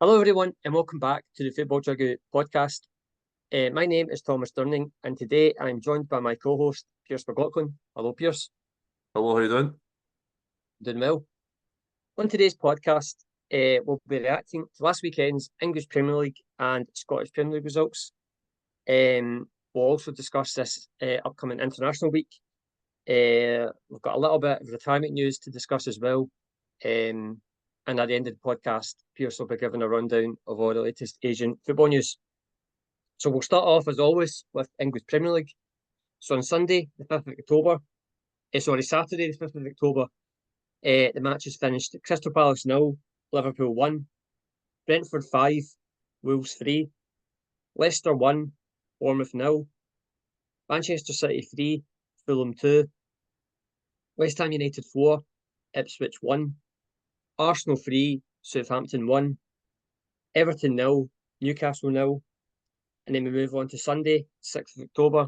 Hello, everyone, and welcome back to the Football Chuggu Podcast. My name is Thomas Durning, and today I'm joined by my co-host, Pearse McLaughlin. Hello, Pearse. Hello, how you doing? Doing well. On today's podcast, we'll be reacting to last weekend's English Premier League and Scottish Premier League results. We'll also discuss this upcoming international week. We've got a little bit of retirement news to discuss as well. And at the end of the podcast, Pearse will be giving a rundown of all the latest Asian football news. So we'll start off, as always, with English Premier League. So on Sunday, the 5th of October, Saturday, the 5th of October, the matches finished Crystal Palace 0, Liverpool 1, Brentford 5, Wolves 3, Leicester 1, Bournemouth 0, Manchester City 3, Fulham 2, West Ham United 4, Ipswich 1, Arsenal 3, Southampton 1, Everton 0, Newcastle 0. And then we move on to Sunday, 6th of October.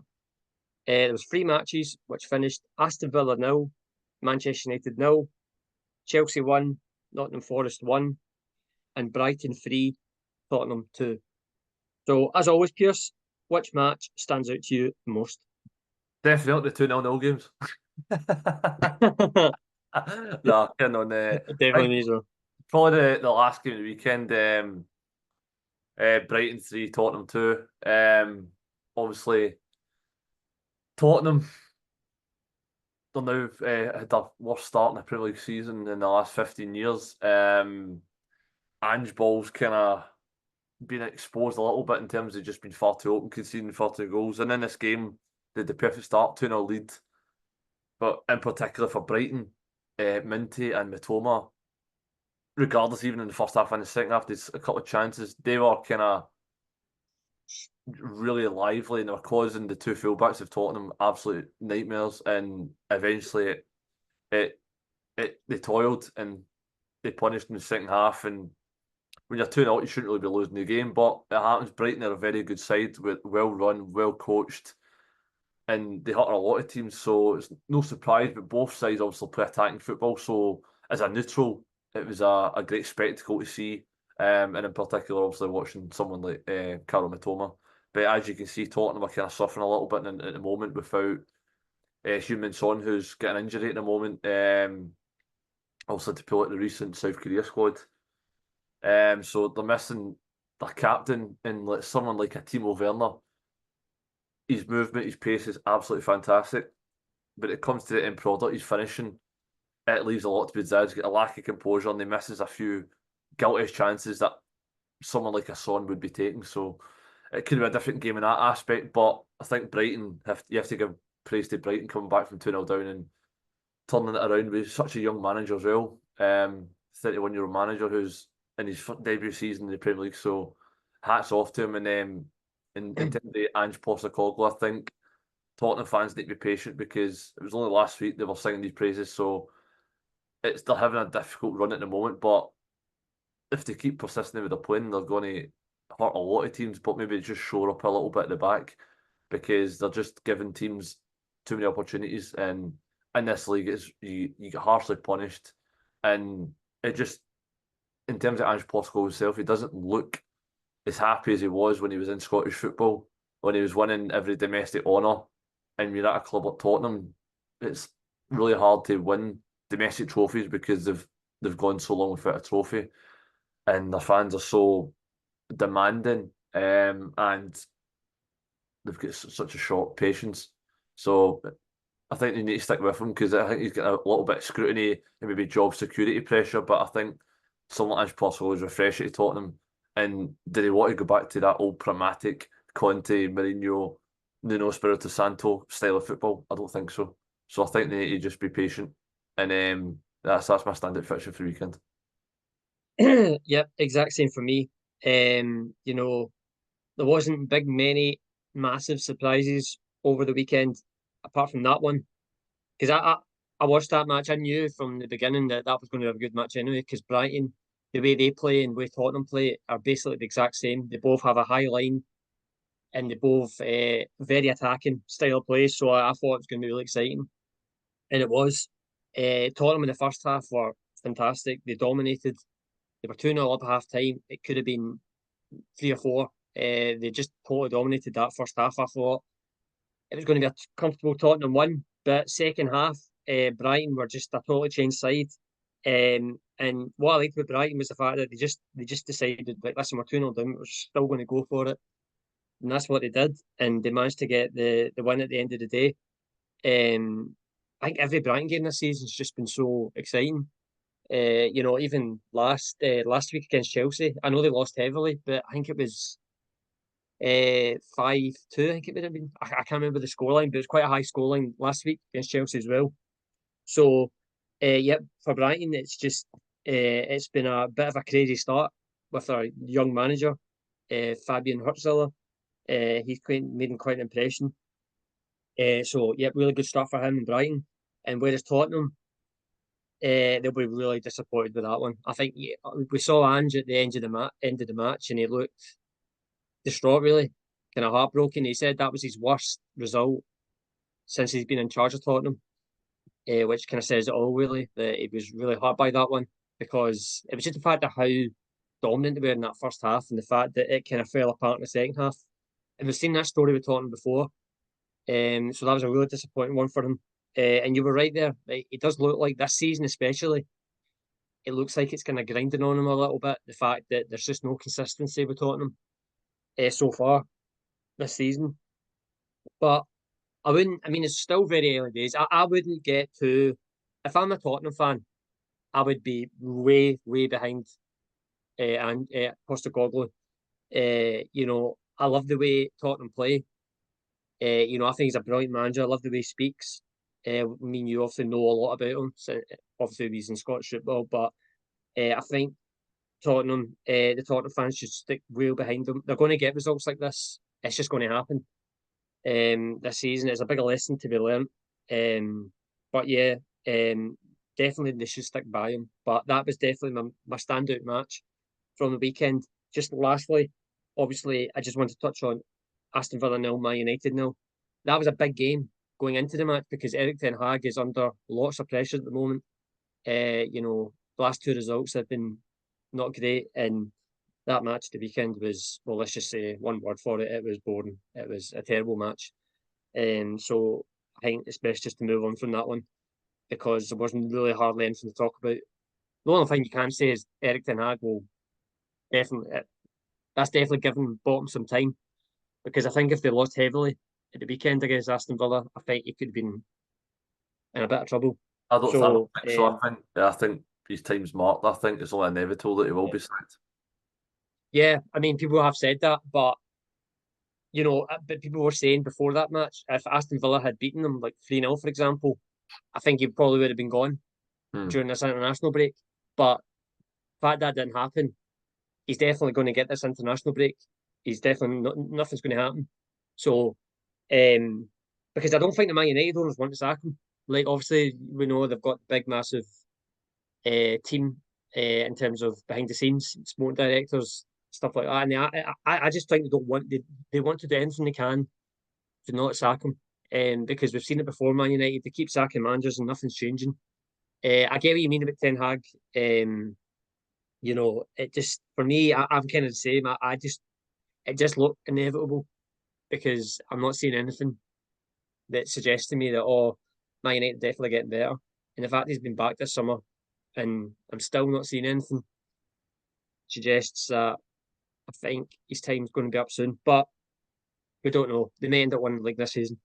There was 3 matches, which finished Aston Villa 0, Manchester United 0, Chelsea 1, Nottingham Forest 1, and Brighton 3, Tottenham 2. So, as always, Pearse, which match stands out to you the most? Definitely the 2-0 games. No, kidding on Definitely me as well. probably the last game of the weekend, Brighton 3, Tottenham 2. Obviously, Tottenham, they're now had their worst start in the Premier League season in the last 15 years. Ange Ball's kind of been exposed a little bit in terms of just being far too open, conceding far too goals. And in this game, they had the perfect start, 2-0 lead. But in particular for Brighton, Minty and Mitoma, regardless, even in the first half and the second half, there's a couple of chances. They were kind of really lively and they were causing the two fullbacks of Tottenham absolute nightmares. And eventually, they toiled and they punished in the second half. And when you're 2-0, you shouldn't really be losing the game. But it happens. Brighton are a very good side, with well run, well coached, and they hurt a lot of teams, so it's no surprise. But both sides obviously play attacking football, so as a neutral, it was a great spectacle to see. And in particular, obviously watching someone like Karol Mitoma. But as you can see, Tottenham are kind of suffering a little bit at the moment without Heung-min Son, who's getting an injury at the moment. Also to pull out the recent South Korea squad. So they're missing their captain and someone like a Timo Werner. His movement, his pace is absolutely fantastic. But it comes to the end product, his finishing, it leaves a lot to be desired. He's got a lack of composure and he misses a few guilty chances that someone like a Son would be taking. So it could be a different game in that aspect. But I think Brighton, you have to give praise to Brighton coming back from 2-0 down and turning it around with such a young manager as well. 31-year-old manager who's in his debut season in the Premier League. So hats off to him. And in terms of Ange Postecoglou, I think Tottenham fans need to be patient because it was only last week they were singing these praises. So they're having a difficult run at the moment. But if they keep persisting with their playing, they're going to hurt a lot of teams. But maybe just shore up a little bit at the back because they're just giving teams too many opportunities. And in this league, you get harshly punished. And it just, in terms of Ange Postecoglou himself, he doesn't look as happy as he was when he was in Scottish football, when he was winning every domestic honour. And you're at a club like Tottenham, it's really hard to win domestic trophies because they've gone so long without a trophy, and their fans are so demanding, and they've got such a short patience. So I think they need to stick with him because I think he's got a little bit of scrutiny and maybe job security pressure. But I think someone like Ange Postecoglou is refreshing to Tottenham. And did he want to go back to that old pragmatic Conte, Mourinho, Nuno Espirito Santo style of football? I don't think so. So I think they need to just be patient. And that's my standout fixture for the weekend. Yep, exact same for me. There wasn't many massive surprises over the weekend, apart from that one. Because I watched that match, I knew from the beginning that was going to have a good match anyway, because Brighton, the way they play and the way Tottenham play are basically the exact same. They both have a high line and they both very attacking style of play. So I thought it was going to be really exciting. And it was. Tottenham in the first half were fantastic. They dominated. They were 2-0 up at half time. It could have been 3 or 4. They just totally dominated that first half. I thought it was going to be a comfortable Tottenham win, but second half, Brighton were just a totally changed side. And what I liked with Brighton was the fact that they just decided, like, listen, we're 2-0 down, we're still going to go for it. And that's what they did. And they managed to get the win at the end of the day. I think every Brighton game this season's just been so exciting. Even last week against Chelsea, I know they lost heavily, but I think it was 5-2. I think it would have been. I can't remember the scoreline, but it was quite a high scoreline last week against Chelsea as well. So, for Brighton, it's been a bit of a crazy start with our young manager, Fabian Hurtzler. He's made quite an impression. Really good start for him in Brighton. And whereas Tottenham, they'll be really disappointed with that one. I think we saw Ange at the end of the match, and he looked distraught, really, kind of heartbroken. He said that was his worst result since he's been in charge of Tottenham, which kind of says it all, really, that he was really hurt by that one, because it was just the fact of how dominant they were in that first half, and the fact that it kind of fell apart in the second half. And we've seen that story with Tottenham before, so that was a really disappointing one for him. And you were right there. It does look like this season, especially, it looks like it's kind of grinding on him a little bit. The fact that there's just no consistency with Tottenham so far this season. But I wouldn't. I mean, it's still very early days. I wouldn't get too. If I'm a Tottenham fan, I would be way, way behind and Postecoglou. I love the way Tottenham play. I think he's a brilliant manager. I love the way he speaks. I mean, you obviously know a lot about him. So obviously, he's in Scottish football, but I think the Tottenham fans should stick real behind them. They're going to get results like this. It's just going to happen. This season, it's a big lesson to be learned. Definitely they should stick by him. But that was definitely my standout match from the weekend. Just lastly, obviously, I just want to touch on Aston Villa 0, Man United 0. That was a big game going into the match because Erik ten Hag is under lots of pressure at the moment. The last 2 results have been not great, and that match the weekend was, well, let's just say one word for it. It was boring. It was a terrible match. So I think it's best just to move on from that one because there wasn't really hardly anything to talk about. The only thing you can say is Erik ten Hag will that's definitely given Bottom some time, because I think if they lost heavily at the weekend against Aston Villa, I think he could have been in a bit of trouble. I don't think so. I think his time's marked. I think it's only inevitable that he will be sacked. Yeah, I mean, people have said that, but but people were saying before that match, if Aston Villa had beaten them like 3-0, for example, I think he probably would have been gone during this international break. But the fact that didn't happen, he's definitely going to get this international break. He's definitely nothing's going to happen. So, because I don't think the Man United owners want to sack him. Like, obviously, we know they've got big, massive team in terms of behind the scenes, sporting directors, stuff like that. And I just think they want to do anything they can to not sack him. Because we've seen it before, Man United, they keep sacking managers and nothing's changing. I get what you mean about Ten Hag. It just, for me, I'm kind of the same. It just looked inevitable because I'm not seeing anything that suggests to me that, Man United definitely getting better. And the fact he's been back this summer and I'm still not seeing anything suggests that I think his time's going to be up soon. But we don't know. They may end up winning the league this season.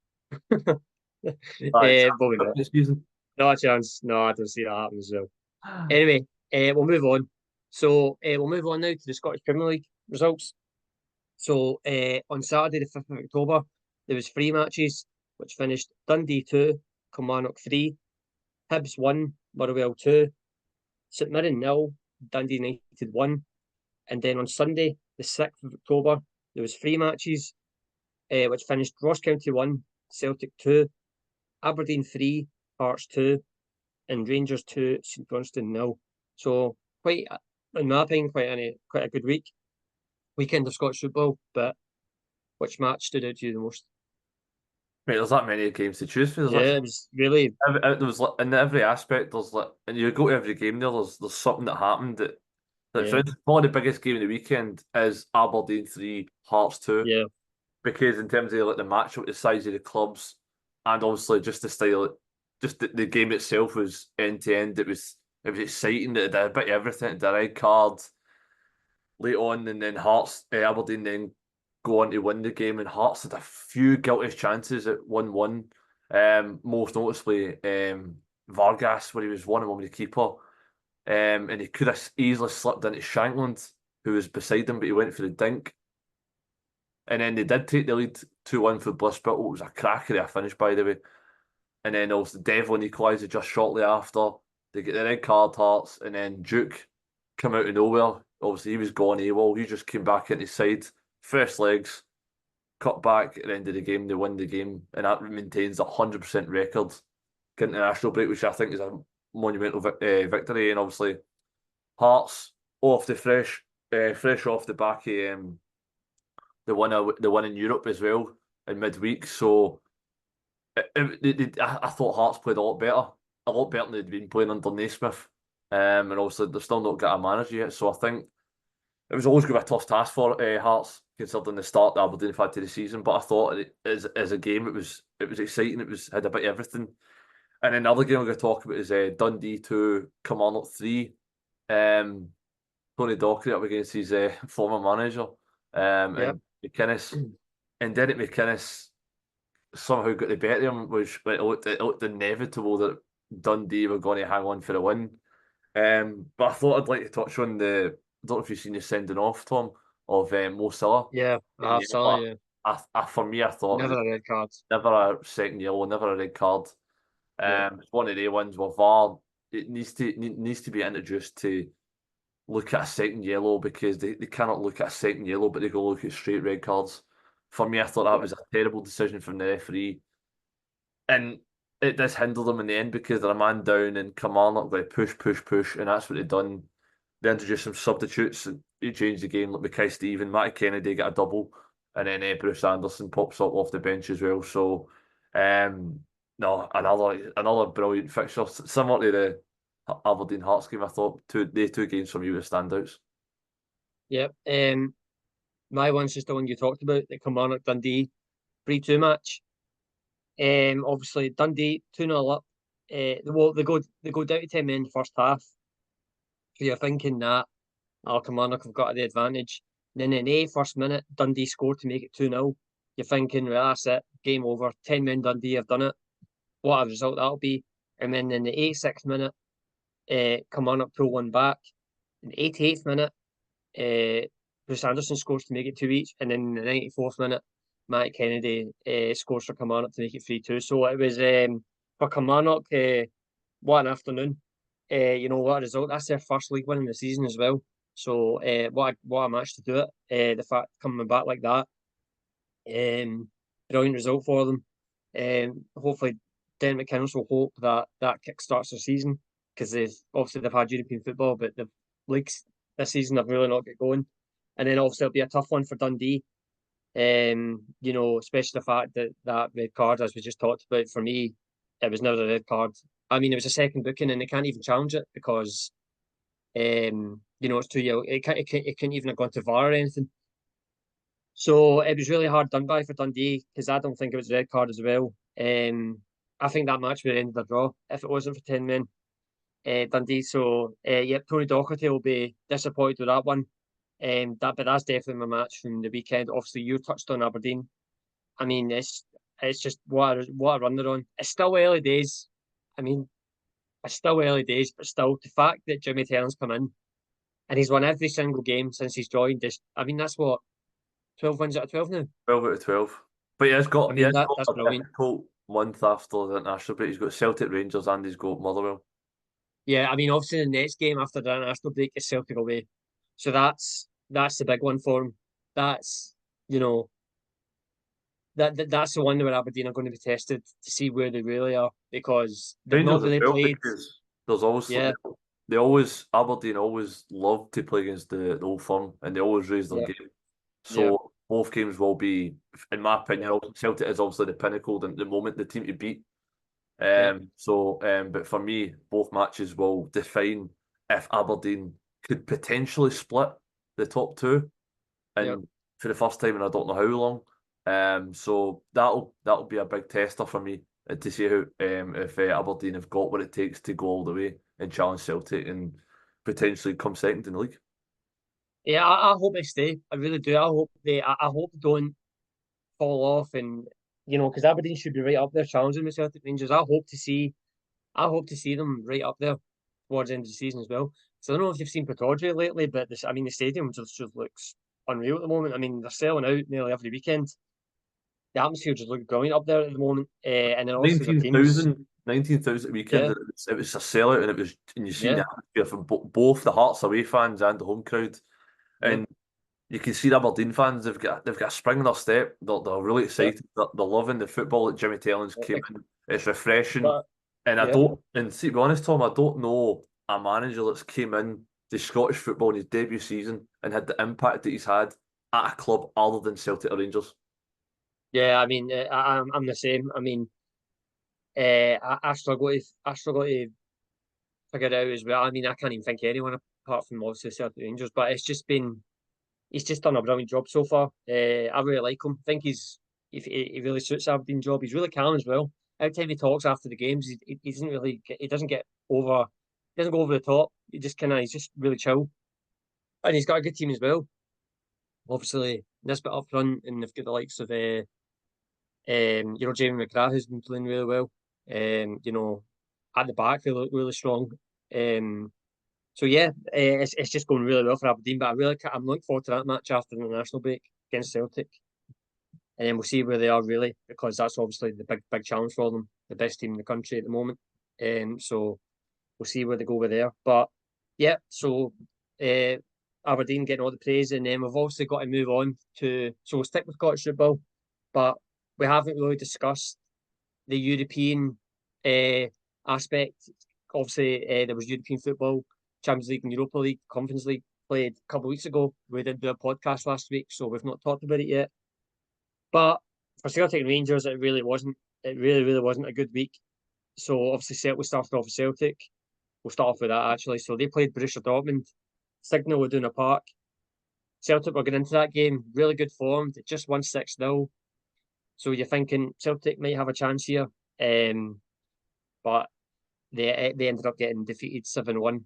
This season. No chance. No, I don't see that happening as well. Anyway, we'll move on. So we'll move on now to the Scottish Premier League results. So on Saturday, the 5th of October, there was 3 matches, which finished Dundee 2, Kilmarnock 3, Hibs 1, Motherwell 2, St Mirren 0, Dundee United 1. And then on Sunday, the 6th of October, there was 3 matches, which finished Ross County 1, Celtic 2, Aberdeen 3, Hearts 2, and Rangers 2, St Johnstone 0. So quite, in my opinion, quite a good weekend of Scottish football. But which match stood out to you the most? Mate, there's that many games to choose from. It was really. There was in every aspect. And you go to every game there's something that happened that That's right. Probably the biggest game of the weekend is Aberdeen 3, Hearts 2. Yeah, Because in terms of like the matchup, the size of the clubs, and obviously just the style, just the game itself was end to end. It was exciting. It did a bit of everything. It did a red card late on, and then Hearts, Aberdeen then go on to win the game, and Hearts had a few guilty chances at 1-1. Most noticeably, Vargas, where he was one on one with the keeper, and he could have easily slipped into Shankland, who was beside him, but he went for the dink. And then they did take the lead 2-1 for Bliss-Brittle. It was a cracker of a finish, by the way. And then also Devlin equalised just shortly after. They get the red card, Hearts, and then Duke come out of nowhere. Obviously, he was gone AWOL. He just came back into side, fresh legs, cut back at the end of the game. They win the game, and that maintains a 100% record. Get international break, which I think is a monumental victory. And obviously, Hearts off the fresh off the back of the one in Europe as well in midweek. So I thought Hearts played a lot better than they'd been playing under Naismith. And obviously they've still not got a manager yet. So I think it was always going to be a tough task for Hearts considering the start that Aberdeen have had to the season. But I thought as a game it was exciting. It had a bit of everything. And then the other game I'm going to talk about is Dundee 2, Kilmarnock 3. Tony Dockery up against his former manager. yeah, And McInnes, and Derek McInnes somehow got the better of him, which it looked inevitable that Dundee were going to hang on for the win. But I thought I'd like to touch on I don't know if you've seen the sending off, Tom, of Mo Salah. yeah. I Yeah, saw. but Yeah, for me, I thought it never was a red card. never a second yellow, never a red card. No. It's one of the ones where VAR it needs to be introduced to look at a second yellow because they cannot look at a second yellow, but they go look at straight red cards. For me, I thought that Yeah, was a terrible decision from the referee, and it does hinder them in the end because they're a man down and Kilmarnock going to push, and that's what they've done. They introduced some substitutes and they changed the game, like Mackay Stephen, Matty Kennedy got a double, and then Bruce Anderson pops up off the bench as well. So, no, another brilliant fixture, similar to the Aberdeen Hearts game. I thought the two games for me were standouts. yeah. My one's just the one you talked about, the Kilmarnock Dundee 3-2 match. Obviously Dundee 2-0 up. Well, they go down to 10 men in the first half. So you're thinking that Kilmarnock have got the advantage. And then in the first minute, Dundee scored to make it 2-0. You're thinking, well, that's it, game over. 10 men Dundee have done it. What a result that'll be. And then in the 86th minute, Kilmarnock pull one back. In the 88th minute, Bruce Anderson scores to make it 2 each. And then in the 94th minute, Matt Kennedy scores for Kilmarnock to make it 3-2. So it was for Kilmarnock, what an afternoon. What a result. That's their first league win in the season as well. So what a match to do it. The fact coming back like that, brilliant result for them. Hopefully, Dan McInnes will hope that kickstarts their season because they've had European football, but the leagues this season have really not got going. And then obviously it'll be a tough one for Dundee. Especially the fact that red card, as we just talked about, for me, it was never a red card. I mean, it was a second booking, and they can't even challenge it because, it's too yellow. It couldn't even have gone to VAR or anything. So it was really hard done by for Dundee because I don't think it was a red card as well. I think that match would have ended a draw if it wasn't for 10 men. Dundee. So Tony Docherty will be disappointed with that one. But that's definitely my match from the weekend. Obviously, you touched on Aberdeen. I mean, it's just what a run they're on. It's still early days. I mean, it's still early days, but still, the fact that Jimmy Telling's come in and he's won every single game since he's joined. I mean, that's what 12 wins out of 12 now. 12 out of 12. But I he mean, has got that's a brilliant. difficult month after the international break. He's got Celtic, Rangers, and he's got Motherwell. Yeah, I mean, obviously the next game after the international break is Celtic away, so that's the big one for him. That's you know that's the one where Aberdeen are going to be tested to see where they really are because they've not Rangers as really well played. because there's always Yeah, Aberdeen always love to play against the Old Firm and they always raise their yeah, game. yeah, So both games will be, in my opinion, yeah, Celtic is obviously the pinnacle at the moment, the team to beat. yeah, But for me, both matches will define if Aberdeen could potentially split the top two, and for the first time in I don't know how long. So that'll be a big tester for me to see how if Aberdeen have got what it takes to go all the way and challenge Celtic and potentially come second in the league. Yeah, I hope they stay. I really do. I hope they don't fall off, and because Aberdeen should be right up there challenging the Celtic Rangers. I hope to see them right up there towards the end of the season as well. So I don't know if you've seen Pretoria lately, but the stadium just looks unreal at the moment. I mean, they're selling out nearly every weekend. The atmosphere just looks brilliant up there at the moment. And then obviously their teams, 19,000 weekend. yeah, It was a sellout, and you seen yeah, the atmosphere from both the Hearts away fans and the home crowd, yeah, and you can see the Aberdeen fans. They've got a spring in their step. They're really yeah. excited. They're loving the football that Jimmy Tellens came in. It's refreshing, But and yeah, to be honest, Tom, I don't know a manager that's came in to Scottish football in his debut season and had the impact that he's had at a club other than Celtic or Rangers. yeah. I mean, I'm the same. I mean, I struggle to figure it out as well. I mean, I can't even think of anyone apart from obviously Celtic Rangers, but he's just done a brilliant job so far. I really like him. I think he really suits Aberdeen job. He's really calm as well. Every time he talks after the games, he doesn't really he doesn't get over he doesn't go over the top. He's just really chill, and he's got a good team as well. Obviously, this bit up front, and they've got the likes of Jamie McGrath who's been playing really well. At the back they look really strong. So yeah, it's just going really well for Aberdeen. But I'm looking forward to that match after the international break against Celtic, and then we'll see where they are really, because that's obviously the big challenge for them, the best team in the country at the moment. So we'll see where they go with there. But yeah, so Aberdeen getting all the praise, and then we've obviously got to move on to we'll stick with Scottish football, but we haven't really discussed the European aspect. Obviously, there was European football, Champions League and Europa League, Conference League played a couple of weeks ago. We did do a podcast last week, so we've not talked about it yet. But for Celtic and Rangers, it really wasn't. It really wasn't a good week. So obviously, Celtic started off with Celtic. We'll start off with that actually. So they played Borussia Dortmund. Signal were doing a park. Celtic were getting into that game, really good form. They just won 6-0. So you're thinking Celtic might have a chance here. But they ended up getting defeated 7-1.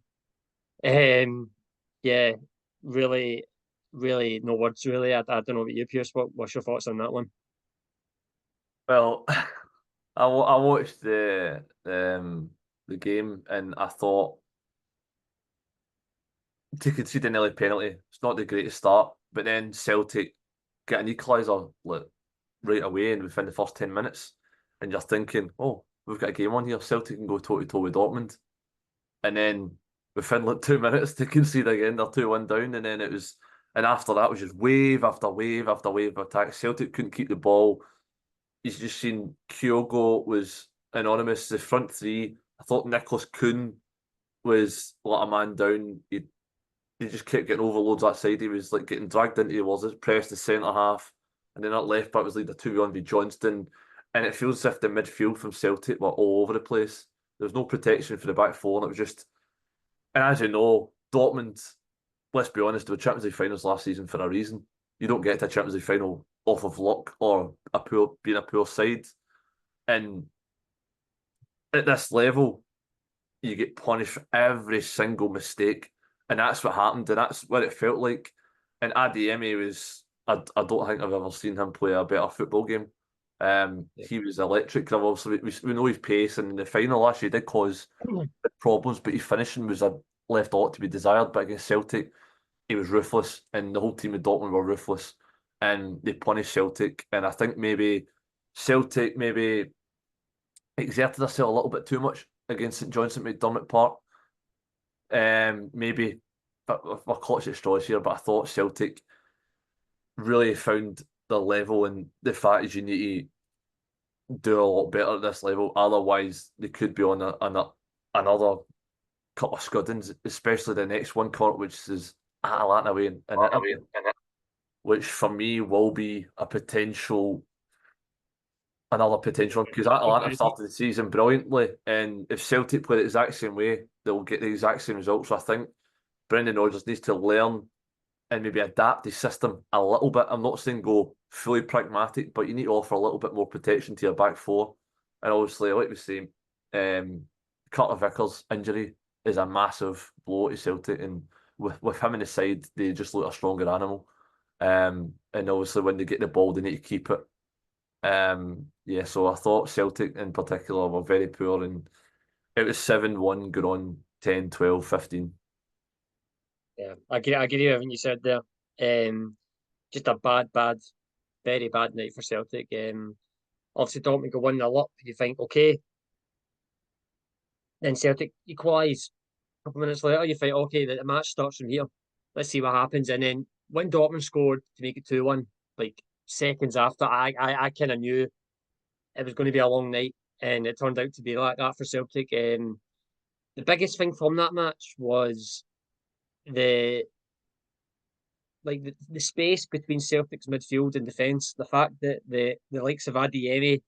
Yeah, really no words really. I don't know about you, Pearse. What's your thoughts on that one? Well, I watched the game and I thought to concede an early penalty, it's not the greatest start. But then Celtic get an equaliser right away and within the first 10 minutes, and you're thinking, oh, we've got a game on here. Celtic can go toe to toe with Dortmund, and then within 2 minutes they concede again. They're 2-1 down, and then and after that was just wave after wave after wave of attack. Celtic couldn't keep the ball. You've just seen Kyogo was anonymous. The front three, I thought Nicholas Kuhn was let a man down. He just kept getting overloads that side. He was like getting dragged into the press the centre half, and then that left back was like the 2-1 v Johnston. And it feels as if the midfield from Celtic were all over the place. There was no protection for the back four, and it was just. And as you know, Dortmund, let's be honest, they were Champions League finals last season for a reason. You don't get to a Champions League final off of luck or being a poor side. And at this level, you get punished for every single mistake. And that's what happened, and that's what it felt like. And Adeyemi was, I don't think I've ever seen him play a better football game. He was electric. Obviously, we know his pace, and in the final last year did cause problems, but his finishing was left a lot to be desired. But against Celtic, he was ruthless, and the whole team of Dortmund were ruthless, and they punished Celtic. And I think maybe Celtic exerted themselves a little bit too much against St John's St McDermott Park. Maybe we're clutching at straws here, but I thought Celtic really found the level, and the fact is you need to do a lot better at this level. Otherwise, they could be on another couple of scuddings, especially the next one, Court, which is Atalanta away in Italy, which for me will be another potential, because Atalanta started the season brilliantly, and if Celtic play the exact same way, they'll get the exact same results. So I think Brendan Rodgers needs to learn and maybe adapt his system a little bit. I'm not saying go fully pragmatic, but you need to offer a little bit more protection to your back four. And obviously, like we say, Carter Vickers' injury is a massive blow to Celtic, and with him in the side, they just look a stronger animal. And obviously, when they get the ball, they need to keep it. Yeah, so I thought Celtic in particular were very poor, and it was 7-1 going on 10, 12, 15. Yeah, I agree with everything you said there. Just a bad, very bad night for Celtic. Obviously Dortmund go 1-0 up. You think, okay, then Celtic equalise. A couple of minutes later, you think, okay, the match starts from here. Let's see what happens. And then when Dortmund scored to make it 2-1, like seconds after, I kind of knew it was going to be a long night, and it turned out to be like that for Celtic. The biggest thing from that match was the the space between Celtic's midfield and defence. The fact that the likes of Adeyemi,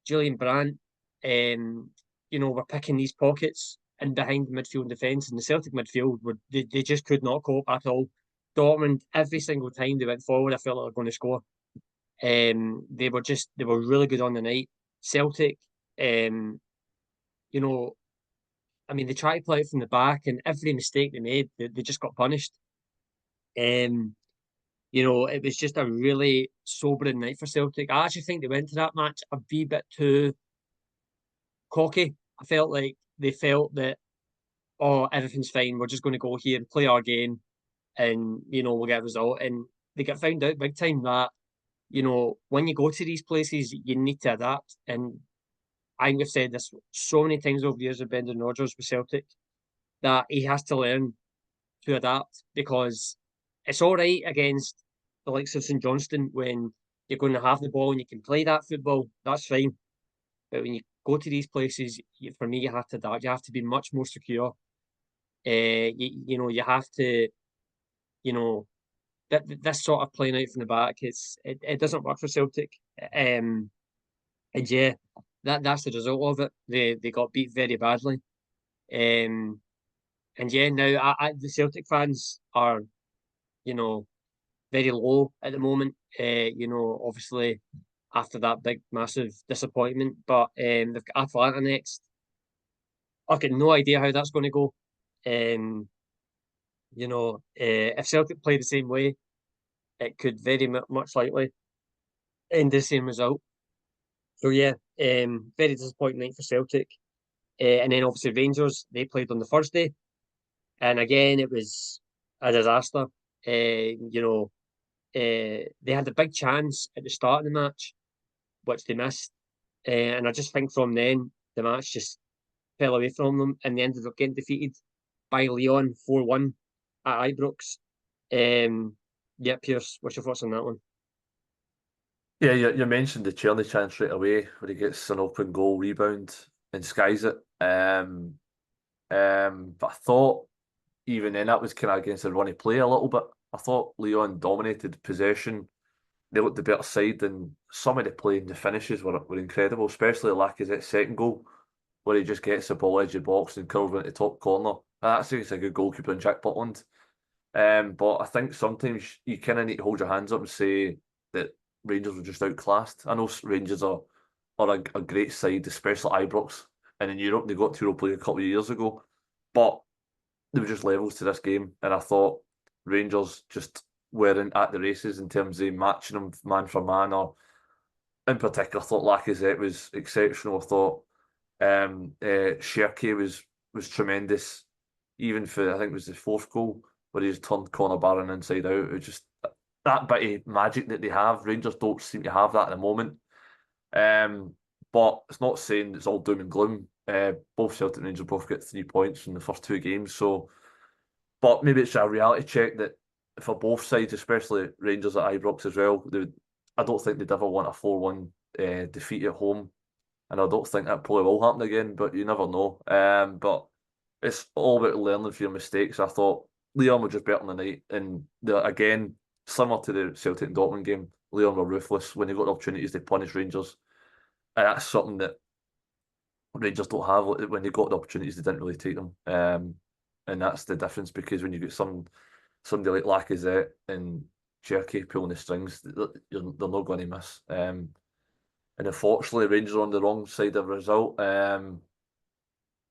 Julian Brandt, were picking these pockets in behind the midfield and defence, and the Celtic midfield they just could not cope at all. Dortmund, every single time they went forward, I felt like they were going to score. They were really good on the night. Celtic, they tried to play it from the back, and every mistake they made, they just got punished. It was just a really sobering night for Celtic. I actually think they went to that match a wee bit too cocky. I felt like they felt that, oh, everything's fine. We're just going to go here and play our game, and we'll get a result. And they got found out big time that when you go to these places, you need to adapt. And I think we've said this so many times over the years with Brendan Rodgers with Celtic that he has to learn to adapt, because it's all right against the likes of St Johnstone when you're going to have the ball and you can play that football. That's fine. But when you go to these places, for me, you have to adapt. You have to be much more secure. You have to, this sort of playing out from the back, it doesn't work for Celtic. And yeah, that's the result of it. They got beat very badly. And yeah, now the Celtic fans are, very low at the moment. Obviously after that big massive disappointment, but they've got Atlanta next. I've got no idea how that's going to go. If Celtic play the same way, it could very much likely end the same result. So yeah, very disappointing night for Celtic. And then obviously Rangers, they played on the Thursday, and again it was a disaster. They had a big chance at the start of the match, which they missed. And I just think from then the match just fell away from them, and they ended up getting defeated by Lyon 4-1 at Ibrox. Yeah, Pearse, what's your thoughts on that one? Yeah, you mentioned the Tierney chance straight away where he gets an open goal rebound and skies it. But I thought even then that was kind of against the runny play a little bit. I thought Lyon dominated possession. They looked the better side, and some of the play and the finishes were incredible, especially Lacazette's second goal, where he just gets the ball edge of the box and curves into the top corner. That's against a good goalkeeper in Jack Butland. But I think sometimes you kind of need to hold your hands up and say that Rangers were just outclassed. I know Rangers are a great side, especially Ibrox, and in Europe they got to Europa League a couple of years ago, but there were just levels to this game, and I thought Rangers just weren't at the races in terms of matching them man for man, or in particular, I thought Lacazette was exceptional. I thought Sherky was tremendous, even for I think it was the fourth goal where he just turned Conor Barron inside out. It was just that bit of magic that they have. Rangers don't seem to have that at the moment. But it's not saying it's all doom and gloom. Both Celtic and Rangers both get 3 points from the first two games. So, but maybe it's a reality check that for both sides, especially Rangers at Ibrox as well, I don't think they'd ever want a 4-1 defeat at home. And I don't think that probably will happen again, but you never know. But it's all about learning from your mistakes. I thought Lyon were just better than the night. And again, similar to the Celtic and Dortmund game, Lyon were ruthless. When they got the opportunities, they punish Rangers. And that's something that Rangers don't have. When they got the opportunities, they didn't really take them. and that's the difference, because when you get somebody like Lacazette and Cherky pulling the strings, they're not going to miss. And unfortunately, Rangers are on the wrong side of the result.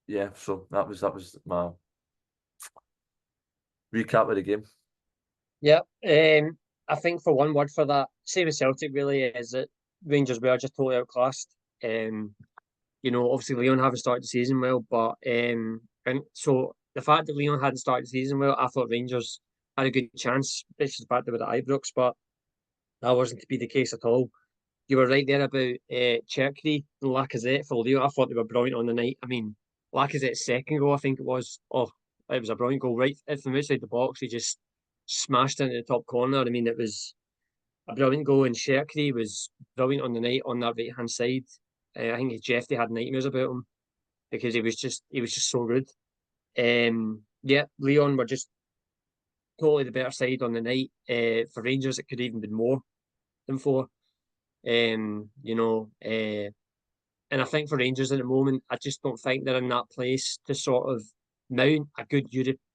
Yeah, so that was my recap of the game. Yeah, I think for one word for that, same with Celtic really, is that Rangers were just totally outclassed. Obviously Leon haven't started the season well, but and so the fact that Leon hadn't started the season well, I thought Rangers had a good chance, especially the fact they were at Ibrox, but that wasn't to be the case at all. You were right there about Cherky and Lacazette for Leo. I thought they were brilliant on the night. I mean, Lacazette's second goal, I think it was. Oh, it was a brilliant goal. Right from outside the box, he just smashed into the top corner. I mean, it was a brilliant goal, and Cherky was brilliant on the night on that right hand side. I think Jeffy had nightmares about him because he was just so good. Yeah, Leon were just totally the better side on the night. For Rangers, it could even been more than four. Um, you know, uh, and I think for Rangers at the moment, I just don't think they're in that place to sort of mount a good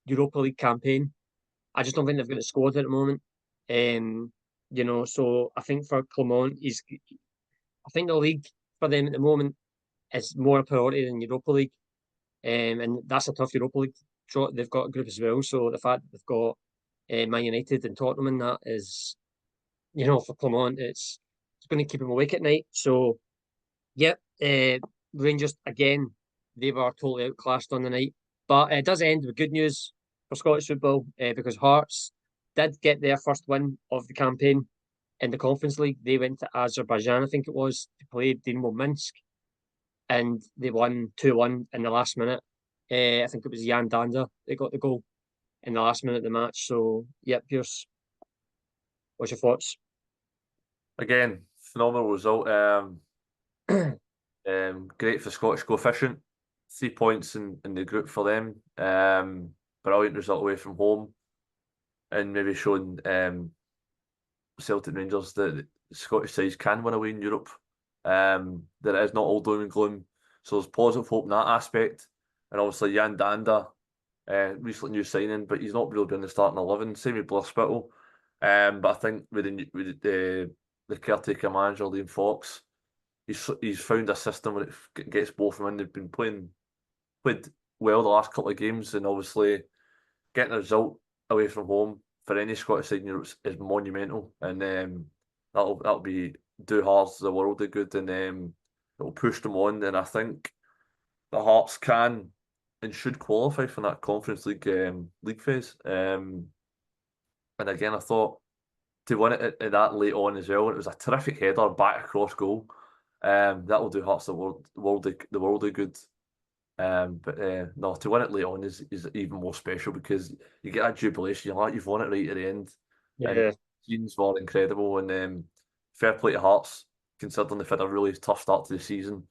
Europa League campaign. I just don't think they've got the squad at the moment. So I think for Clement, I think the league for them at the moment is more a priority than Europa League. And that's a tough Europa League draw. They've got a group as well. So the fact that they've got Man United and Tottenham in that is, for Clement, it's going to keep him awake at night. So, yep, Rangers, again, they were totally outclassed on the night. But it does end with good news for Scottish football because Hearts did get their first win of the campaign in the Conference League. They went to Azerbaijan, I think it was, to play Dinamo Minsk, and they won 2-1 in the last minute. I think it was Jan Danda that got the goal in the last minute of the match. So, yeah, Pearse, what's your thoughts? Again, phenomenal result. Great for Scottish coefficient. 3 points in the group for them. Brilliant result away from home, and maybe showing Celtic Rangers that the Scottish sides can win away in Europe. That it is not all doom and gloom. So there's positive hope in that aspect. And obviously Jan Danda, recently new signing, but he's not really been in the starting 11. Same with Blair Spittle. But I think with the caretaker manager Liam Fox, he's found a system where it gets both of them in. They've been played well the last couple of games, and obviously getting a result away from home for any Scottish side in Europe is monumental, and that'll be do Hearts the world of good, and it'll push them on. And I think the Hearts can and should qualify for that Conference League league phase. And again, I thought to win it at that late on as well, it was a terrific header back across goal. That will do Hearts the world of good. But no, to win it late on is even more special because you get that jubilation. You're like, you've won it right at the end, Yeah, and scenes were incredible. And fair play to Hearts, considering they've had a really tough start to the season.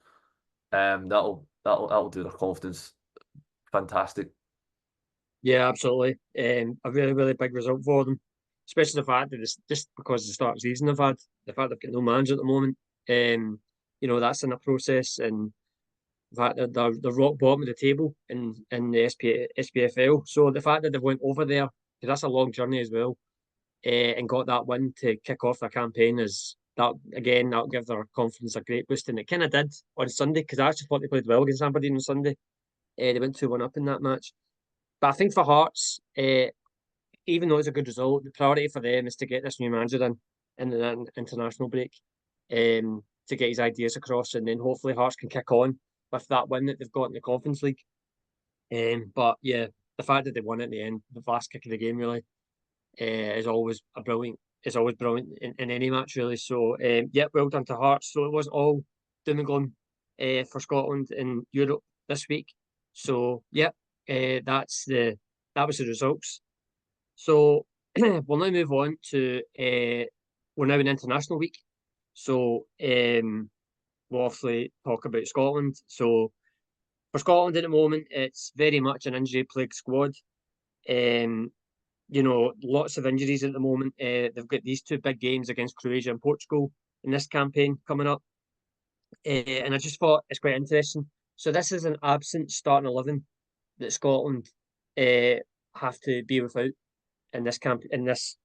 That'll do their confidence fantastic. yeah, absolutely. A really, really big result for them, especially the fact that it's just because of the start of the season they've had, the fact they've got no manager at the moment. That's in a process, and the fact that they're rock bottom of the table in the SPFL. So the fact that they went over there, because that's a long journey as well, and got that win to kick off their campaign is that again that'll give their confidence a great boost, and it kind of did on Sunday because I actually thought they played well against Aberdeen on Sunday. They went 2-1 up in that match. But I think for Hearts, even though it's a good result, the priority for them is to get this new manager in the international break, to get his ideas across, and then hopefully Hearts can kick on with that win that they've got in the Conference League. But yeah, the fact that they won at the end, the last kick of the game, really, is always a brilliant. It's always brilliant in any match, really. So, yeah, well done to Hearts. So it wasn't all doom and gloom for Scotland in Europe this week. So, yeah, that was the results. So we'll now move on to we're now in international week. So we'll obviously talk about Scotland. So for Scotland at the moment, it's very much an injury plagued squad. Um, lots of injuries at the moment. They've got these two big games against Croatia and Portugal in this campaign coming up. And I just thought it's quite interesting. So this is an absent starting 11 that Scotland have to be without in this camp in this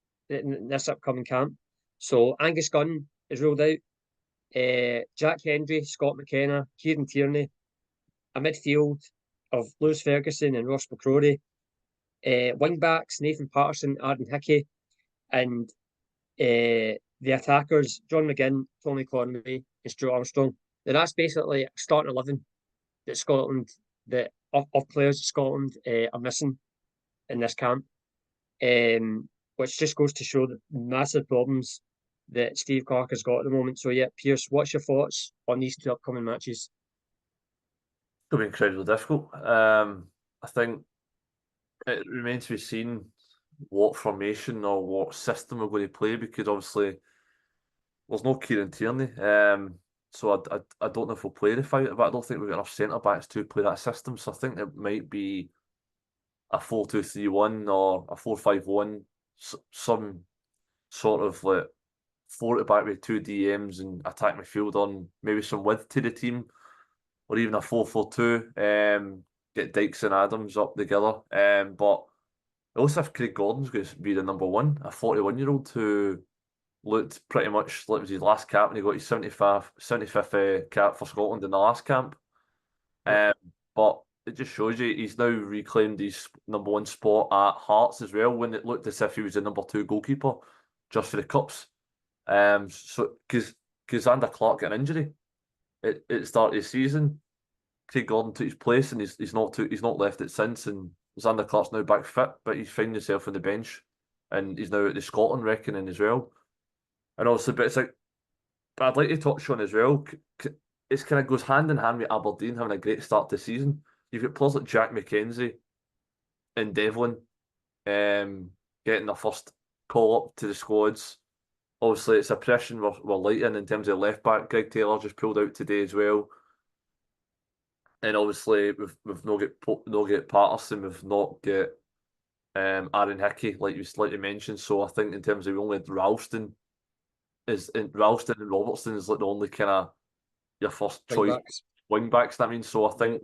upcoming camp. So Angus Gunn is ruled out. Jack Hendry, Scott McKenna, Kieran Tierney, a midfield of Lewis Ferguson and Ross McCrory, wing backs Nathan Patterson, Aaron Hickey, and the attackers John McGinn, Tommy Conway, and Stuart Armstrong. Now that's basically a starting 11 that Scotland, that of players that Scotland are missing in this camp, which just goes to show the massive problems that Steve Clarke has got at the moment. So yeah, Pearse, what's your thoughts on these two upcoming matches? It's going to be incredibly difficult. I think it remains to be seen what formation or what system we're going to play, because obviously there's no Kieran Tierney. So I don't know if we'll play the fight, but I don't think we've got enough centre backs to play that system. So I think it might be a 4-2-3-1 or a 4-5-1, some sort of like 4 at the back with 2 DMs and attack midfield on maybe some width to the team, or even a 4-4-2. Get Dykes and Adams up together. But also if Craig Gordon's going to be the number one, a 41-year-old who looked pretty much like it was his last cap and he got his 75th cap for Scotland in the last camp. But it just shows you he's now reclaimed his number one spot at Hearts as well, when it looked as if he was the number 2 goalkeeper just for the cups. So because Zander Clark got an injury at the start of the season, Craig Gordon took his place and he's not left it since, and Zander Clark's now back fit, but he's finding himself on the bench and he's now at the Scotland reckoning as well. And obviously, but I'd like to touch on as well, it's kind of goes hand in hand with Aberdeen having a great start to the season. You've got players like Jack McKenzie and Devlin getting their first call up to the squads. Obviously, it's a position we're light in terms of left back. Greg Taylor just pulled out today as well. And obviously, we've not got Patterson, we've not got Aaron Hickey, like you mentioned. So I think in terms of we only had Ralston and Robertson is like the only kind of your first choice wing backs. That means, so I think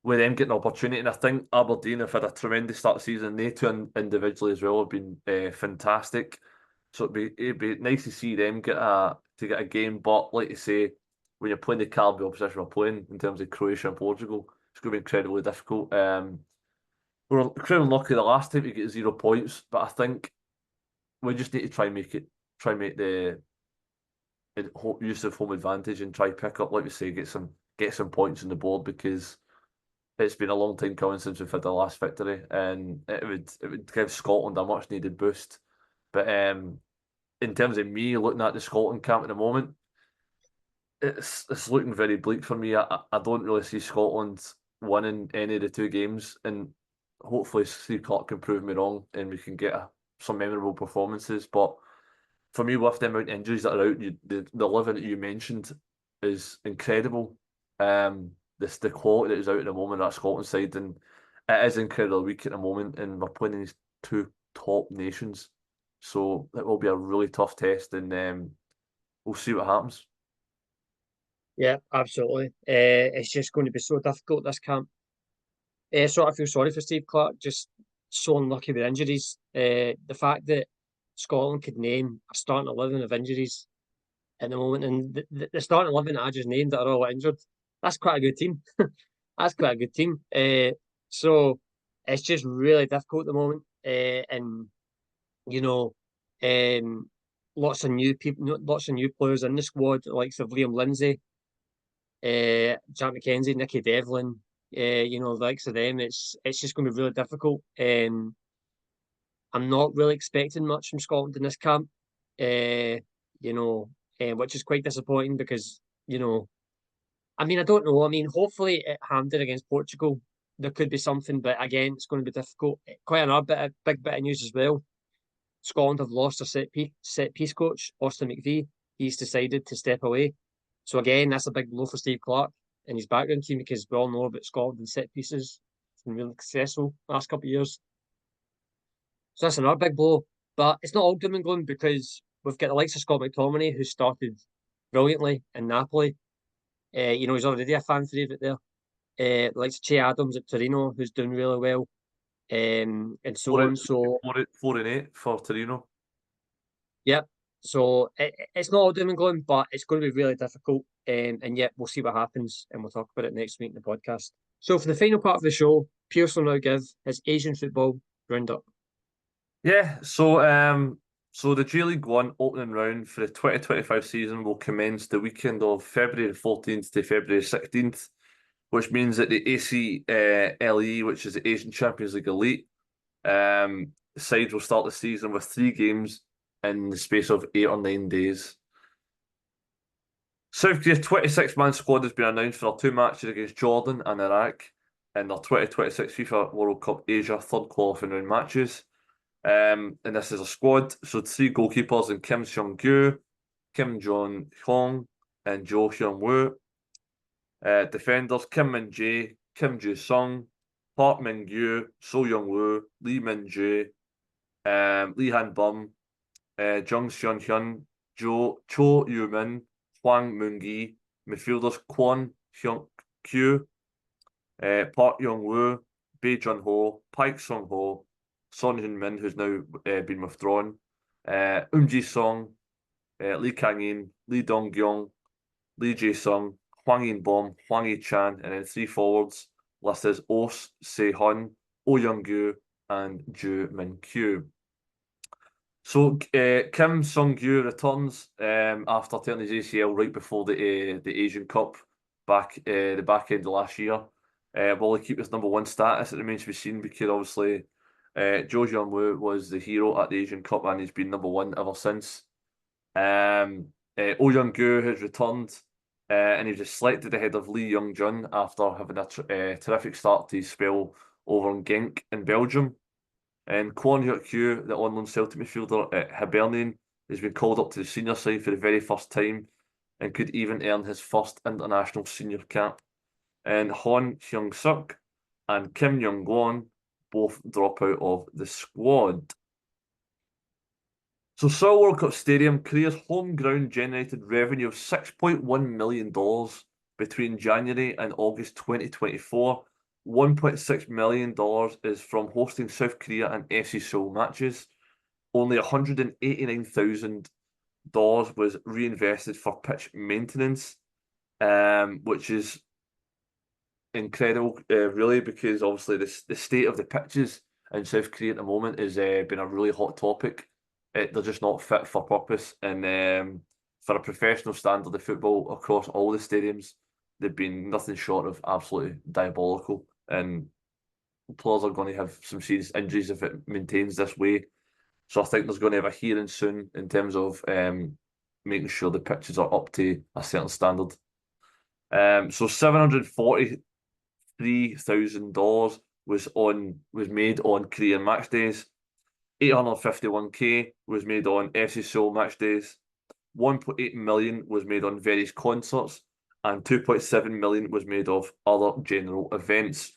with them getting an opportunity, and I think Aberdeen have had a tremendous start of the season. They two individually as well have been fantastic. So it'd be nice to see them get a game. But like you say, when you're playing the calibre opposition we're playing in terms of Croatia and Portugal, it's going to be incredibly difficult. We were incredibly lucky the last time to get 0 points, but I think we just need to try and make the use of home advantage and try pick up, like we say, get some points on the board, because it's been a long time coming since we've had the last victory, and it would give Scotland a much needed boost. But in terms of me looking at the Scotland camp at the moment, it's looking very bleak for me. I don't really see Scotland winning any of the 2 games, and hopefully Steve Clarke can prove me wrong and we can get some memorable performances. But for me, with the amount of injuries that are out, the 11 that you mentioned is incredible. The quality that is out at the moment at Scotland side, and it is incredibly weak at the moment, and we're playing these 2 top nations, so it will be a really tough test, and we'll see what happens. Yeah, absolutely. It's just going to be so difficult, this camp. Sort of feel sorry for Steve Clarke, just so unlucky with injuries. The fact that Scotland could name a starting 11 of injuries at the moment, and the starting 11 that I just named that are all injured, that's quite a good team. That's quite a good team. So it's just really difficult at the moment. And you know, lots of new people, lots of new players in the squad, the likes of Liam Lindsay, Jack McKenzie, Nicky Devlin. The likes of them. It's just going to be really difficult. I'm not really expecting much from Scotland in this camp. Which is quite disappointing because, I don't know. Hopefully at Hampden against Portugal, there could be something, but again, it's going to be difficult. Quite another big bit of news as well. Scotland have lost their set piece coach, Austin McVie. He's decided to step away. So again, that's a big blow for Steve Clarke and his background team, because we all know about Scotland and set pieces. It's been really successful the last couple of years. So that's another big blow. But it's not all doom and gloom, because we've got the likes of Scott McTominay, who started brilliantly in Napoli. He's already a fan favourite there. The likes of Che Adams at Torino, who's doing really well. and so on. So 4-8 for Torino. yeah, so it's not all doom and gloom, but it's going to be really difficult. And yet we'll see what happens, and we'll talk about it next week in the podcast. So for the final part of the show, Pearse will now give his Asian football roundup. Yeah, so the J League One opening round for the 2025 season will commence the weekend of February 14th to February 16th, which means that the ACLE, which is the Asian Champions League Elite, side will start the season with 3 games in the space of 8 or 9 days. South Korea's 26-man squad has been announced for their 2 matches against Jordan and Iraq in their 2026 FIFA World Cup Asia third qualifying round matches. And this is a squad, so 3 goalkeepers in Kim Seong-gyu, Kim Jong-hyung, and Jo Hyun-woo. Defenders Kim Min-jae, Kim Joo-sung, Park Min-gyu, So Young-woo, Lee Min-jae, Lee Han-bum, Jung Seon-hyun, Cho Yoo-min, Hwang Moon-gi. Midfielders Kwon Hyuk-kyu, Park Young-woo, Bae Jun-ho, Paik Sung-ho, Son Heung-min, who's now been withdrawn, Ji-sung, Lee Kang-in, Lee Dong-gyung, Lee Jae-sung, Hwang In-bom, Hwang Yi-chan, and then 3 forwards listed as Os Se-hun, Oh Young-gyu, and Ju Min-kyu. So Kim Sung-gyu returns after tearing his ACL right before the Asian Cup the back end of last year. Will he keep his number 1 status? It remains to be seen, because obviously Jo Hyun-woo was the hero at the Asian Cup and he's been number 1 ever since. Oh Young-gyu has returned and he was selected ahead of Lee Young-jun after having a terrific start to his spell over in Genk in Belgium. And Kwon Hyuk-kyu, the on-loan Celtic midfielder at Aberdeen, has been called up to the senior side for the very first time and could even earn his first international senior cap. And Hon Hyung-suk and Kim Young-won both drop out of the squad. So Seoul World Cup Stadium, Korea's home ground, generated revenue of $6.1 million between January and August 2024. $1.6 million is from hosting South Korea and FC Seoul matches. Only $189,000 was reinvested for pitch maintenance, which is incredible, really, because obviously the state of the pitches in South Korea at the moment has been a really hot topic. They're just not fit for purpose, and for a professional standard of football across all the stadiums, they've been nothing short of absolutely diabolical, and players are going to have some serious injuries if it maintains this way. So I think there's going to have a hearing soon in terms of making sure the pitches are up to a certain standard. So $743,000 was made on Korean match days. $851K was made on FC Seoul match days. $1.8 million was made on various concerts, and $2.7 million was made of other general events.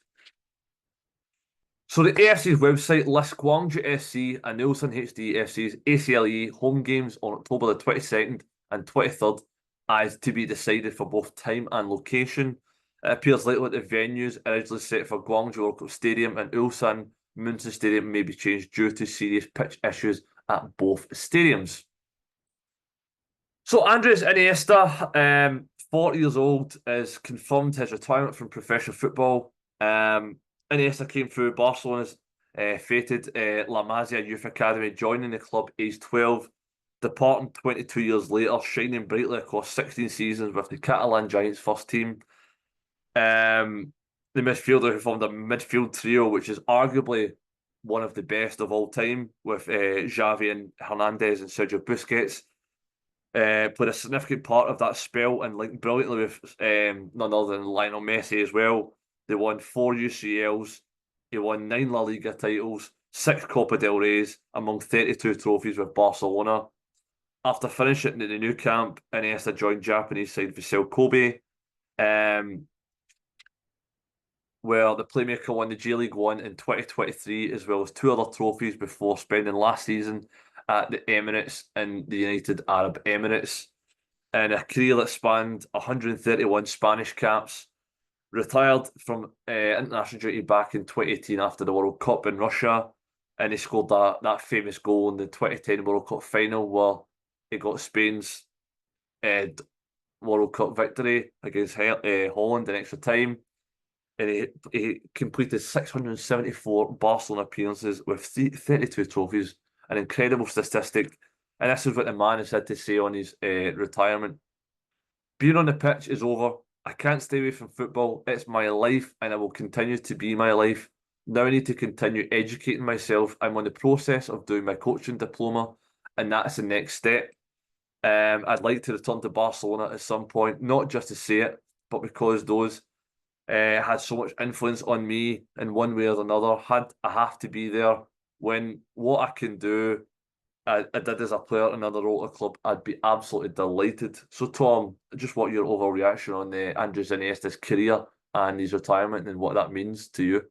So the AFC's website lists Gwangju SC and Ulsan HD FC's ACLE home games on October the 22nd and 23rd as to be decided for both time and location. It appears likely that the venues originally set for Gwangju World Cup Stadium and Ulsan Munson Stadium may be changed due to serious pitch issues at both stadiums. So Andres Iniesta, 40 years old, has confirmed his retirement from professional football. Iniesta came through Barcelona's fated La Masia Youth Academy, joining the club aged 12, departing 22 years later, shining brightly across 16 seasons with the Catalan Giants first team. The midfielder who formed a midfield trio, which is arguably one of the best of all time, with Xavi and Hernandez and Sergio Busquets, played a significant part of that spell and linked brilliantly with none other than Lionel Messi as well. They won 4 UCLs, he won 9 La Liga titles, 6 Copa del Reys, among 32 trophies with Barcelona. After finishing in the new camp, Iniesta joined Japanese side Vissel Kobe, where the playmaker won the J League One in 2023, as well as 2 other trophies before spending last season at the Emirates in the United Arab Emirates, in a career that spanned 131 Spanish caps, retired from international duty back in 2018 after the World Cup in Russia, and he scored that famous goal in the 2010 World Cup final where he got Spain's World Cup victory against Holland in extra time. And he completed 674 Barcelona appearances with 32 trophies, an incredible statistic. And this is what the man has had to say on his retirement. Being on the pitch is over. I can't stay away from football. It's my life and it will continue to be my life. Now I need to continue educating myself. I'm on the process of doing my coaching diploma, and that's the next step. I'd like to return to Barcelona at some point, not just to say it, but because those had so much influence on me in one way or another. I have to be there when what I can do, I did as a player in another role at the club, I'd be absolutely delighted. So, Tom, just what your overall reaction on Andres Iniesta's career and his retirement and what that means to you?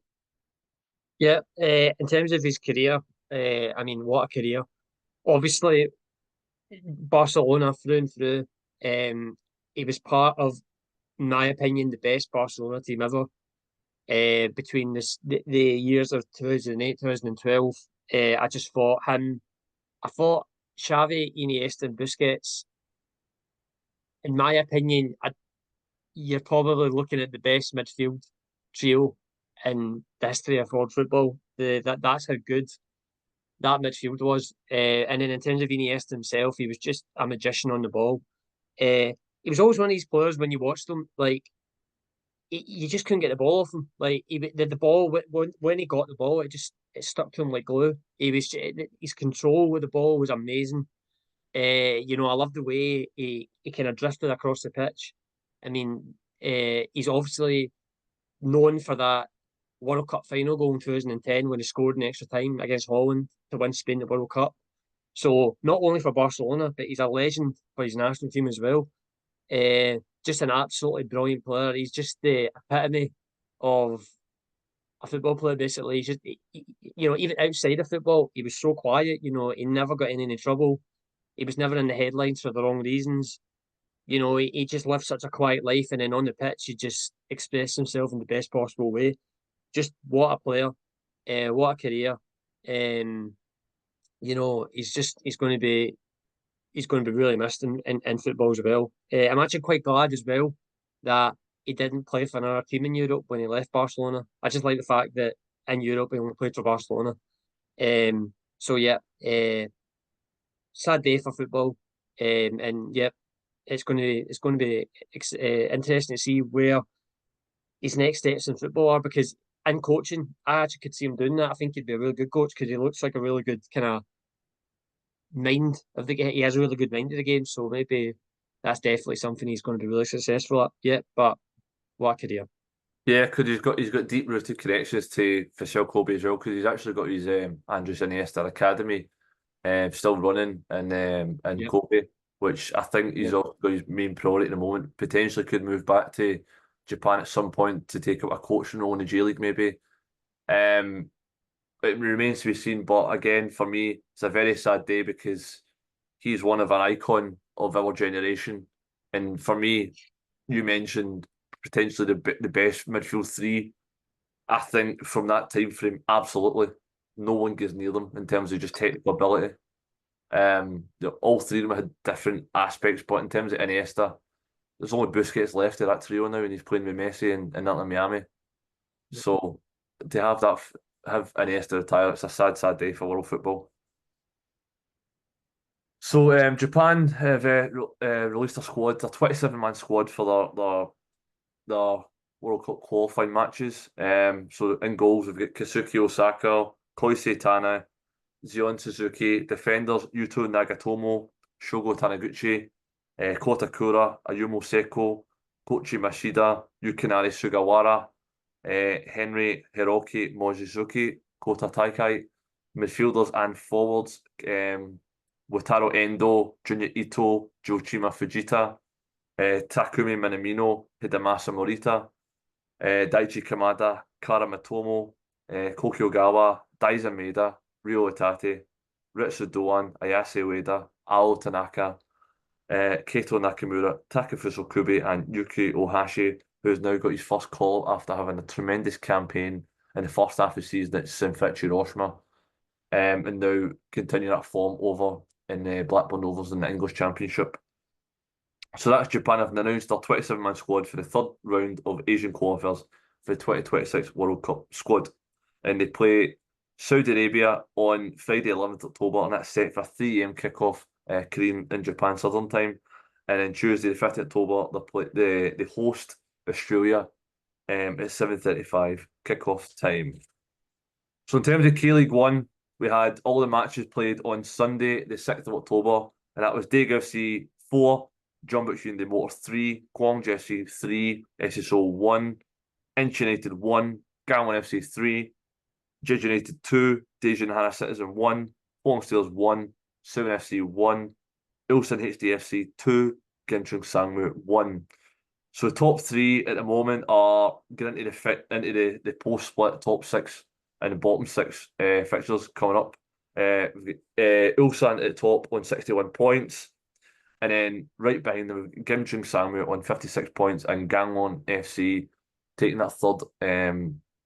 Yeah, in terms of his career, I mean, what a career. Obviously, Barcelona through and through. He was part of, in my opinion, the best Barcelona team ever. Between the years of 2008, 2012, I just thought I thought Xavi, Iniesta, and Busquets. In my opinion, you're probably looking at the best midfield trio in the history of world football. That's how good that midfield was. And then in terms of Iniesta himself, he was just a magician on the ball. He was always one of these players when you watched him, like you just couldn't get the ball off him. Like the ball when he got the ball, it stuck to him like glue. His control with the ball was amazing. I love the way he kind of drifted across the pitch. I mean, he's obviously known for that World Cup final goal in 2010 when he scored in extra time against Holland to win Spain the World Cup. So not only for Barcelona, but he's a legend for his national team as well. Just an absolutely brilliant player. He's just the epitome of a football player. Basically, he's just even outside of football, he was so quiet. He never got in any trouble. He was never in the headlines for the wrong reasons. He just lived such a quiet life, and then on the pitch, he just expressed himself in the best possible way. Just what a player, what a career. He's going to be really missed in football as well. I'm actually quite glad as well that he didn't play for another team in Europe when he left Barcelona. I just like the fact that in Europe he only played for Barcelona. So yeah, sad day for football. And yeah, it's going to be interesting to see where his next steps in football are, because in coaching, I actually could see him doing that. I think he'd be a really good coach because he looks like a really good kind of mind of the game. He has a really good mind of the game, so maybe that's definitely something he's going to be really successful at. Yeah, but what a career. Yeah, because he's got deep rooted connections to Vissel Kobe as well. Because he's actually got his Andres Iniesta Academy still running in Yep. Kobe, which I think he's Yep. also got his main priority at the moment. Potentially could move back to Japan at some point to take up a coaching role in the J League, maybe. It remains to be seen. But again, for me, it's a very sad day because he's one of an icon of our generation. And for me, you mentioned potentially the best midfield three. I think from that time frame, absolutely, no one gets near them in terms of just technical ability. All three of them had different aspects, but in terms of Iniesta, there's only Busquets left of that trio now, and he's playing with Messi in Inter Miami. So to have Iniesta retire, it's a sad, sad day for world football. So Japan have released a squad, a 27-man squad for their World Cup qualifying matches. So in goals we've got Kazuki Osaka, Koisei Tana, Zion Suzuki, defenders Yuto Nagatomo, Shogo Taniguchi, Kota Kura, Ayumu Seko, Koichi Mashida, Yukinari Sugawara, Henry Hiroki Mochizuki, Kota Taikai, midfielders and forwards, Wataru Endo, Junya Ito, Jochima Fujita, Takumi Minamino, Hidemasa Morita, Daichi Kamada, Kara Matomo, Koki Ogawa, Daiza Maeda, Ryo Itate, Ritsu Doan, Ayase Ueda, Ao Tanaka, Keito Nakamura, Takafuso Kubi, and Yuki Ohashi. who's now got his first call after having a tremendous campaign in the first half of the season at St. Hiroshima, and now continuing that form over in Blackburn Rovers in the English Championship. So that's Japan have announced their 27-man squad for the third round of Asian qualifiers for the 2026 World Cup squad. And they play Saudi Arabia on Friday 11th October, and that's set for a 3 AM kickoff, Korean and Japan Southern Time. And then Tuesday the 5th October, they host Australia at 7:35 kickoff time. So in terms of K-League 1, we had all the matches played on Sunday, the 6th of October, and that was Daegu FC 4, Jeonbuk Hyundai Motors 3, Gwangju FC 3, SSO 1, Incheon United 1, Gangwon FC 3, Jeju United 2, Daejeon Hana Citizen 1, Pohang Steelers 1, Suwon FC 1, Ulsan HDFC 2, Gimchung Sangwoo 1. So the top three at the moment are getting into the post-split top six and the bottom six fixtures coming up. Ulsan at the top on 61 points. And then right behind them, Gimchung Sangwoo on 56 points and Gangwon FC taking that third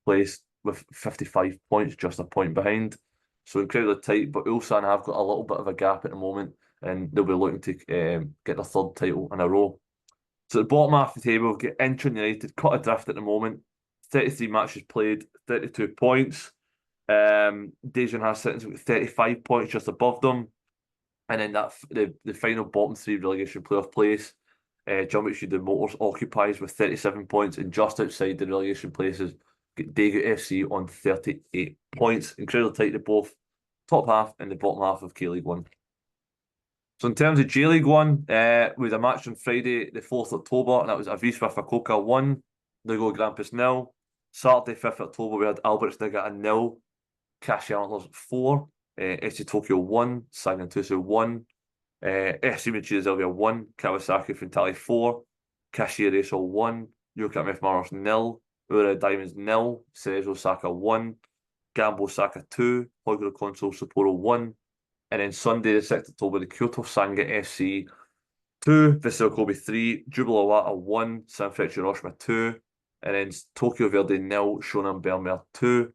place with 55 points, just a point behind. So incredibly tight, but Ulsan have got a little bit of a gap at the moment and they'll be looking to get their third title in a row. So at the bottom half of the table, we've got Incheon United cut adrift at the moment. 33 matches played, 32 points. Daejeon Hana Citizens with 35 points just above them. And then the final bottom three relegation playoff place, Jeonbuk Hyundai Motors occupies with 37 points, and just outside the relegation places, get Daegu FC on 38 points. Incredibly tight to both top half and the bottom half of K-League 1. So in terms of J-League 1, we had a match on Friday, the 4th of October, and that was Avispa Fukuoka 1, Nagoya Grampus 0. Saturday, 5th of October, we had Alberts Niigata 0, Kashi Antlers 4, FC Tokyo 1, Sagan Tusu 1, FC Michigan Zelvia 1, Kawasaki Frontale 4, Kashiya Reysol 1, Yokohama F. Mariners 0, Ura Diamonds 0, Cerezo Osaka 1, Gambo Osaka 2, Hoguro Console Sapporo 1, and then Sunday, the 6th of October, the Kyoto Sanga FC 2, Vissel Kobe 3, Jubilo Awata 1, Sanfrecce Hiroshima 2, and then Tokyo Verde 0, Shonan Bellmare 2.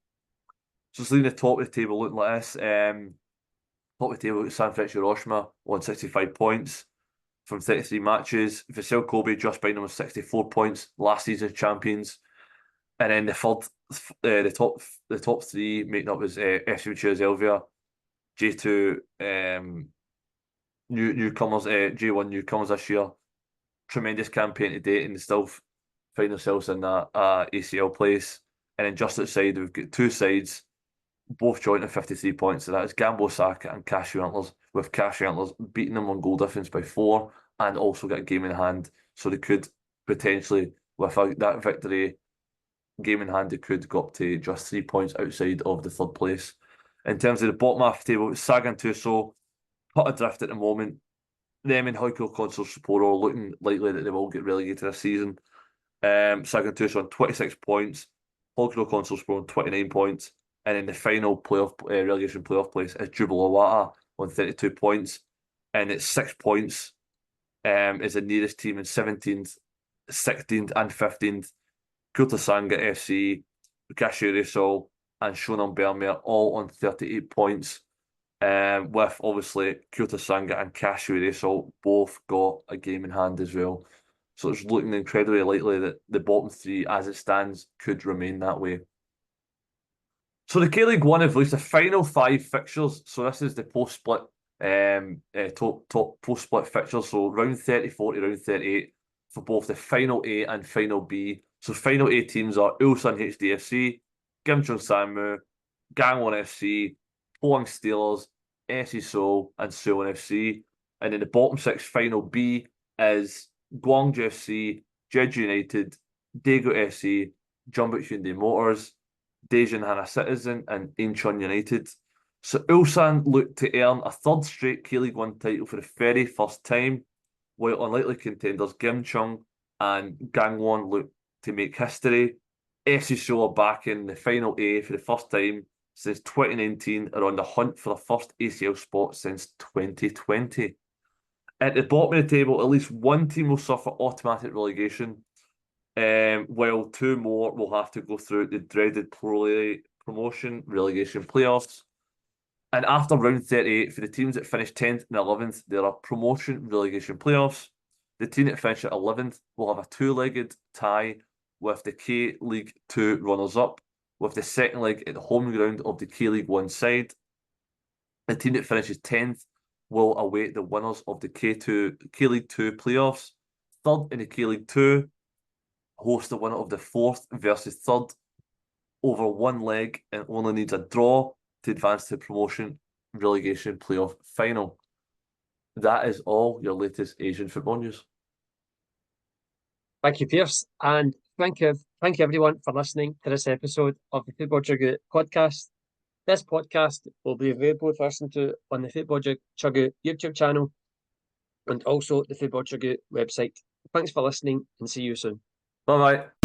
So it's leaving the top of the table looking like this. Top of the table, Sanfrecce Hiroshima on 65 points from 33 matches. Vissel Kobe just behind them with 64 points, last season's champions. And then the top three making up was FC Michigan Zelvia, J2 newcomers, J1 newcomers this year. Tremendous campaign to date, and they still find themselves in that ACL place. And then just outside, we've got two sides, both joint at 53 points. So that is Gambo Osaka and Cashew Antlers, with Cashew Antlers beating them on goal difference by 4 and also got a game in hand. So they could potentially, without that victory, game in hand, they could go up to just 3 points outside of the third place. In terms of the bottom half of the table, Sagan Tuso cut adrift at the moment. Them and Hoikyo Console Sapporo are looking likely that they will get relegated this season. Sagan Tuso on 26 points, Hoikyo Console Sapporo on 29 points, and in the final playoff relegation playoff place is Jubilo Awata on 32 points, and it's 6 points is the nearest team in 17th, 16th and 15th. Kyoto Sanga FC, Kashiya Reysol and Shonan Bellmare all on 38 points, with obviously Kyoto Sanga and Kashiya Reysol both got a game in hand as well. So it's looking incredibly likely that the bottom three, as it stands, could remain that way. So the K-League 1 have released the final 5 fixtures. So this is the post-split top post-split fixtures. So round 34 to round 38 for both the final A and final B. So final A teams are Ulsan HDFC, Gimchung Sangwoo, Gangwon FC, Pohang Steelers, SC Seoul, and Suwon FC. And then the bottom 6 final B is Gwangju FC, Jeju United, Daegu FC, Jeonbuk Hyundai Motors, Daejeon Hana Citizen, and Incheon United. So Ulsan look to earn a third straight K-League 1 title for the very first time, while unlikely contenders Gimchung and Gangwon look to make history. FC Seoul are back in the final A for the first time since 2019, are on the hunt for the first ACL spot since 2020. At the bottom of the table, at least one team will suffer automatic relegation. while 2 more will have to go through the dreaded promotion relegation playoffs. And after round 38, for the teams that finish 10th and 11th, there are promotion relegation playoffs. The team that finishes at 11th will have a 2-legged tie with the K-League 2 runners-up, with the second leg at the home ground of the K-League 1 side. The team that finishes 10th will await the winners of the K-League 2 playoffs. Third in the K-League 2 hosts the winner of the 4th versus 3rd over 1 leg and only needs a draw to advance to the promotion relegation playoff final. That is all your latest Asian football news. Thank you, Pearse, and thank you everyone for listening to this episode of the Football Chuggu Podcast. This podcast will be available to listen to on the Football Chuggu YouTube channel and also the Football Chuggu website. Thanks for listening and see you soon. Bye-bye.